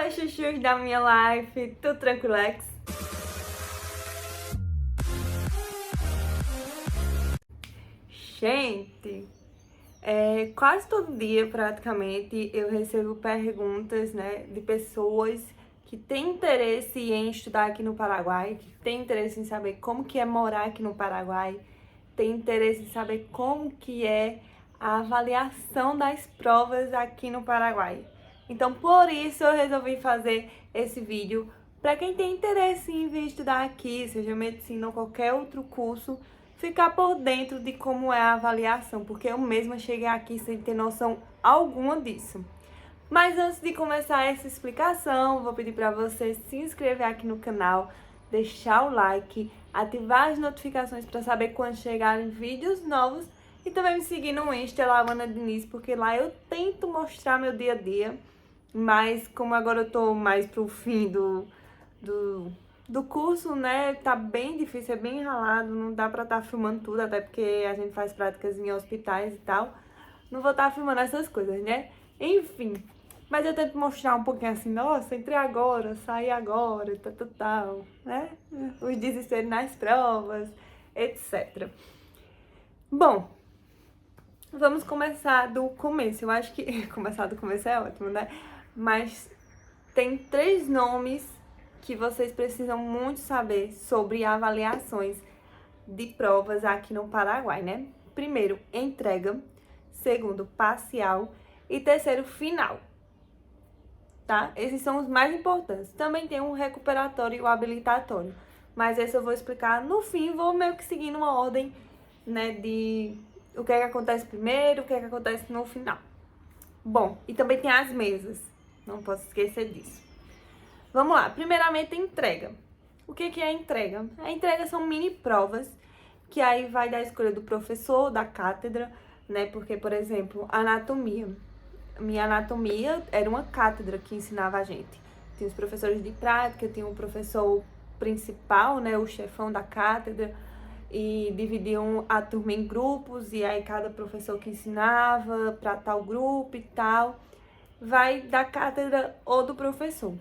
Oi, chuchus da minha life, tudo tranquilex? Gente, quase todo dia praticamente eu recebo perguntas, né, de pessoas que têm interesse em estudar aqui no Paraguai, que têm interesse em saber como que é morar aqui no Paraguai, têm interesse em saber como que é a avaliação das provas aqui no Paraguai. Então, por isso eu resolvi fazer esse vídeo para quem tem interesse em vir estudar aqui, seja medicina ou qualquer outro curso, ficar por dentro de como é a avaliação, porque eu mesma cheguei aqui sem ter noção alguma disso. Mas antes de começar essa explicação, vou pedir para você se inscrever aqui no canal, deixar o like, ativar as notificações para saber quando chegarem vídeos novos e também me seguir no Insta, Lavana Diniz, porque lá eu tento mostrar meu dia a dia, mas como agora eu tô mais pro fim do curso, né, tá bem difícil, é bem ralado, não dá pra estar filmando tudo, até porque a gente faz práticas em hospitais e tal, não vou estar filmando essas coisas, né, enfim. Mas eu tento mostrar um pouquinho assim, nossa, entrei agora, saí agora, tal, né, os desesperos nas provas, etc. Bom, vamos começar do começo, eu acho que começar do começo é ótimo, né, mas tem 3 nomes que vocês precisam muito saber sobre avaliações de provas aqui no Paraguai, né? Primeiro, entrega. Segundo, parcial. E terceiro, final. Tá? Esses são os mais importantes. Também tem um recuperatório e o habilitatório. Mas esse eu vou explicar no fim, vou meio que seguindo uma ordem, né, de o que é que acontece primeiro, o que é que acontece no final. Bom, e também tem as mesas. Não posso esquecer disso. Vamos lá, primeiramente entrega. O que é a entrega? A entrega são mini provas, que aí vai da escolha do professor, da cátedra, né? Porque, por exemplo, anatomia. Minha anatomia era uma cátedra que ensinava a gente. Tinha os professores de prática, tinha o professor principal, né? O chefão da cátedra, e dividiam a turma em grupos, e aí cada professor que ensinava para tal grupo e tal, vai da cátedra ou do professor.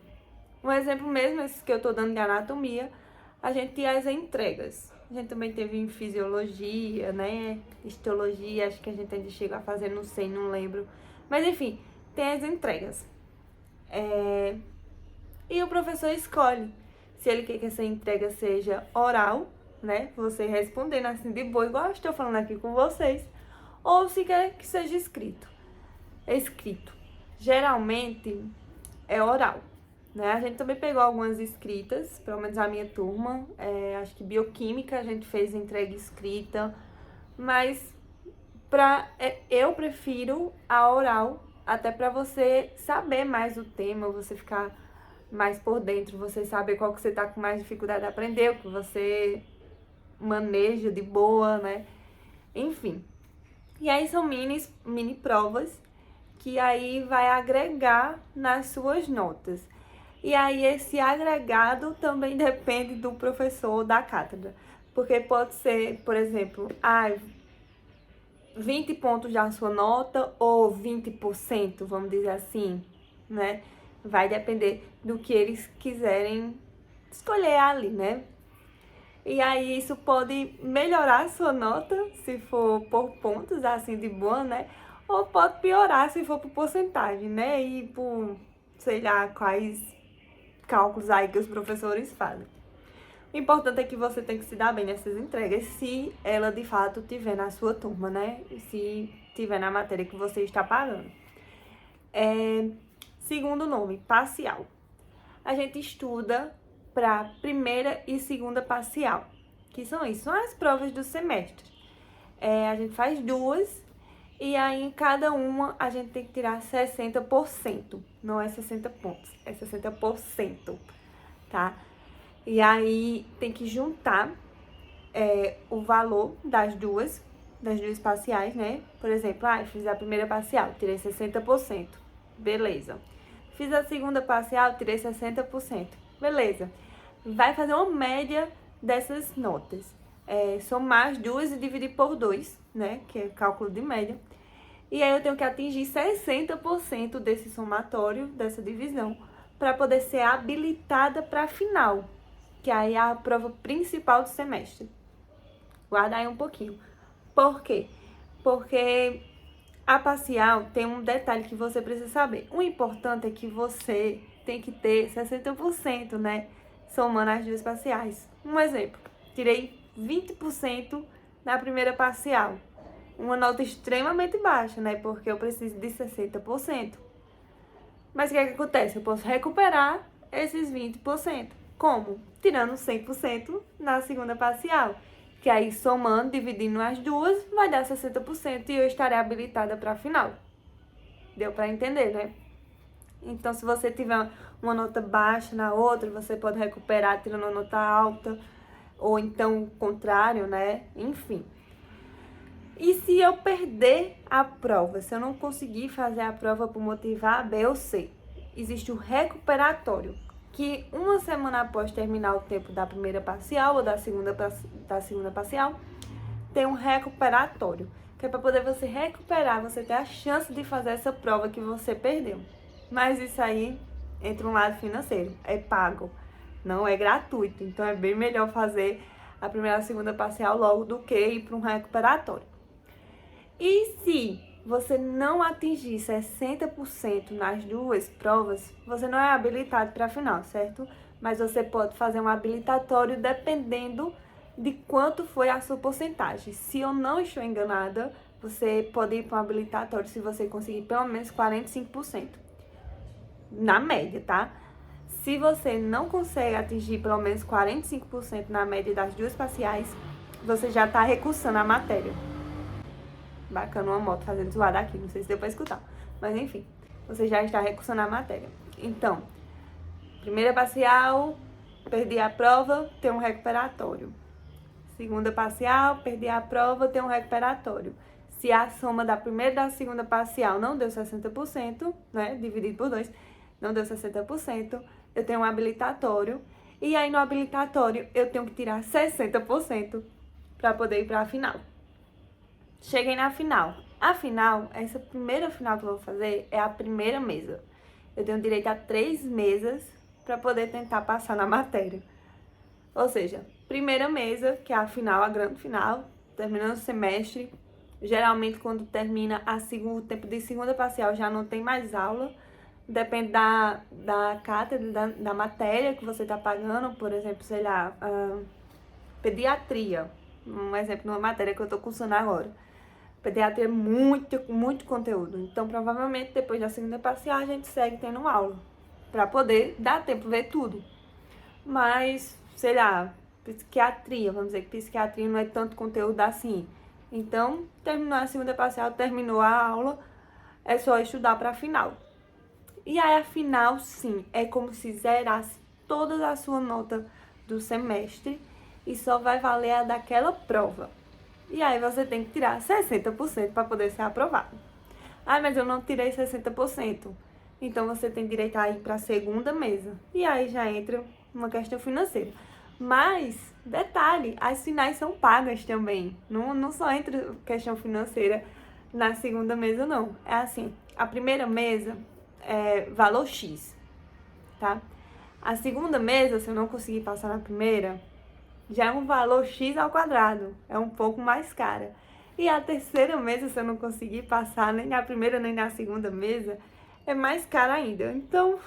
Um exemplo mesmo, esse que eu tô dando de anatomia, a gente tinha as entregas. A gente também teve em fisiologia, né? Histologia, acho que a gente ainda chegou a fazer, não sei, não lembro. Mas enfim, tem as entregas. E o professor escolhe se ele quer que essa entrega seja oral, né? Você respondendo assim de boa, igual eu estou falando aqui com vocês, ou se quer que seja escrito. Geralmente é oral. Né? A gente também pegou algumas escritas, pelo menos a minha turma, acho que bioquímica a gente fez entrega escrita, mas eu prefiro a oral, até para você saber mais o tema, você ficar mais por dentro, você saber qual que você tá com mais dificuldade de aprender, o que você maneja de boa, né? Enfim. E aí são mini provas que aí vai agregar nas suas notas. E aí esse agregado também depende do professor da cátedra. Porque pode ser, por exemplo, 20 pontos da sua nota ou 20%, vamos dizer assim, né? Vai depender do que eles quiserem escolher ali, né? E aí isso pode melhorar a sua nota, se for por pontos, assim, de boa, né? Ou pode piorar se for por porcentagem, né? E por, sei lá, quais cálculos aí que os professores fazem. O importante é que você tem que se dar bem nessas entregas, se ela de fato tiver na sua turma, né? Se tiver na matéria que você está pagando. Segundo nome, parcial. A gente estuda para primeira e segunda parcial, que são isso, são as provas do semestre. A gente faz 2 e aí em cada uma a gente tem que tirar 60%, não é 60 pontos, é 60%, tá? E aí tem que juntar o valor das duas parciais, né? Por exemplo, fiz a primeira parcial, tirei 60%, beleza. Fiz a segunda parcial, tirei 60%, beleza. Vai fazer uma média dessas notas. Somar as duas e dividir por 2, né? Que é cálculo de média. E aí eu tenho que atingir 60% desse somatório, dessa divisão, para poder ser habilitada para a final, que aí é a prova principal do semestre. Guarda aí um pouquinho. Por quê? Porque a parcial tem um detalhe que você precisa saber. O importante é que você tem que ter 60%, né? Somando as duas parciais. Um exemplo, tirei 20% na primeira parcial. Uma nota extremamente baixa, né? Porque eu preciso de 60%. Mas o que é que acontece? Eu posso recuperar esses 20%. Como? Tirando 100% na segunda parcial. Que aí, somando, dividindo as duas, vai dar 60% e eu estarei habilitada para a final. Deu para entender, né? Então, se você tiver uma nota baixa na outra, você pode recuperar tirando uma nota alta. Ou então, o contrário, né? Enfim. E se eu perder a prova, se eu não conseguir fazer a prova por motivo A, B ou C, existe o recuperatório, que uma semana após terminar o tempo da primeira parcial ou da segunda parcial, tem um recuperatório, que é para poder você recuperar, você ter a chance de fazer essa prova que você perdeu. Mas isso aí entra um lado financeiro, é pago, não é gratuito, então é bem melhor fazer a primeira e a segunda parcial logo do que ir para um recuperatório. E se você não atingir 60% nas duas provas, você não é habilitado para a final, certo? Mas você pode fazer um habilitatório dependendo de quanto foi a sua porcentagem. Se eu não estou enganada, você pode ir para um habilitatório se você conseguir pelo menos 45%. Na média, tá? Se você não consegue atingir pelo menos 45% na média das duas parciais, você já está recursando a matéria. Bacana uma moto fazendo zoada aqui, não sei se deu pra escutar. Mas enfim, você já está recursando a matéria. Então, primeira parcial, perdi a prova, tem um recuperatório. Segunda parcial, perdi a prova, tem um recuperatório. Se a soma da primeira e da segunda parcial não deu 60%, né, dividido por 2, não deu 60%, eu tenho um habilitatório. E aí no habilitatório eu tenho que tirar 60% para poder ir para a final. Cheguei na final. A final, essa primeira final que eu vou fazer é a primeira mesa. Eu tenho direito a 3 mesas para poder tentar passar na matéria. Ou seja, primeira mesa, que é a final, a grande final, terminando o semestre. Geralmente, quando termina o tempo de segunda parcial, já não tem mais aula. Depende da cátedra, da matéria que você está pagando. Por exemplo, sei lá, pediatria. Um exemplo de uma matéria que eu estou cursando agora. Pediatria é muito conteúdo. Então, provavelmente, depois da segunda parcial, a gente segue tendo aula. Pra poder dar tempo de ver tudo. Mas, sei lá, psiquiatria. Vamos dizer que psiquiatria não é tanto conteúdo assim. Então, terminou a segunda parcial, terminou a aula. É só estudar pra final. E aí, a final, sim, é como se zerasse toda a sua nota do semestre. E só vai valer a daquela prova. E aí você tem que tirar 60% para poder ser aprovado. Ah, mas eu não tirei 60%. Então você tem direito a ir para a segunda mesa. E aí já entra uma questão financeira. Mas, detalhe, as finais são pagas também. Não só entra questão financeira na segunda mesa, não. É assim, a primeira mesa é valor X, tá? A segunda mesa, se eu não conseguir passar na primeira, já é um valor X ao quadrado, é um pouco mais cara. E a terceira mesa, se eu não conseguir passar nem na primeira nem na segunda mesa, é mais cara ainda. Então,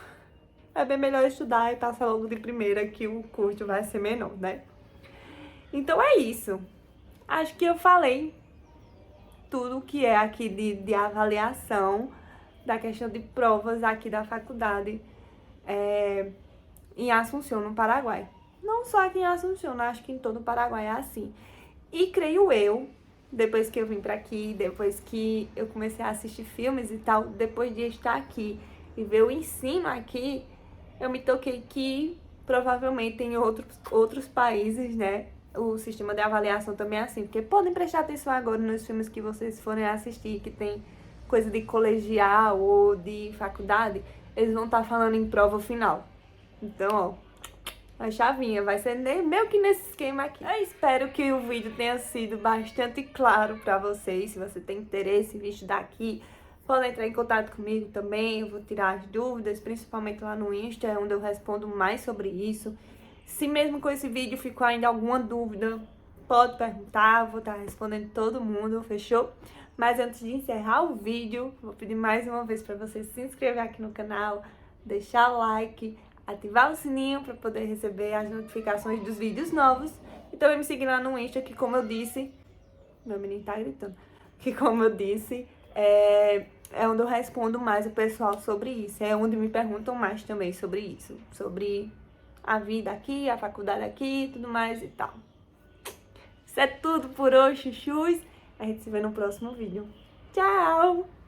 é bem melhor estudar e passar logo de primeira, que o custo vai ser menor, né? Então é isso. Acho que eu falei tudo o que é aqui de avaliação da questão de provas aqui da faculdade em Assunção, no Paraguai. Não só aqui em Assunção, acho que em todo o Paraguai é assim. E creio eu, depois que eu vim pra aqui, depois que eu comecei a assistir filmes e tal, depois de estar aqui e ver o ensino aqui, eu me toquei que provavelmente em outros países, né, o sistema de avaliação também é assim. Porque podem prestar atenção agora nos filmes que vocês forem assistir, que tem coisa de colegial ou de faculdade, eles vão estar falando em prova final. Então, ó, a chavinha vai ser meio que nesse esquema aqui. Eu espero que o vídeo tenha sido bastante claro pra vocês. Se você tem interesse em estudar aqui, podem entrar em contato comigo também, eu vou tirar as dúvidas, principalmente lá no Insta, é onde eu respondo mais sobre isso. Se mesmo com esse vídeo ficou ainda alguma dúvida, pode perguntar, eu vou estar respondendo todo mundo, fechou? Mas antes de encerrar o vídeo, vou pedir mais uma vez para você se inscrever aqui no canal, deixar o like, ativar o sininho para poder receber as notificações dos vídeos novos e também me seguir lá no Insta, que como eu disse, meu menino tá gritando, que como eu disse, é onde eu respondo mais o pessoal sobre isso, é onde me perguntam mais também sobre isso, sobre a vida aqui, a faculdade aqui, tudo mais e tal. Isso é tudo por hoje, chuchus. A gente se vê no próximo vídeo. Tchau!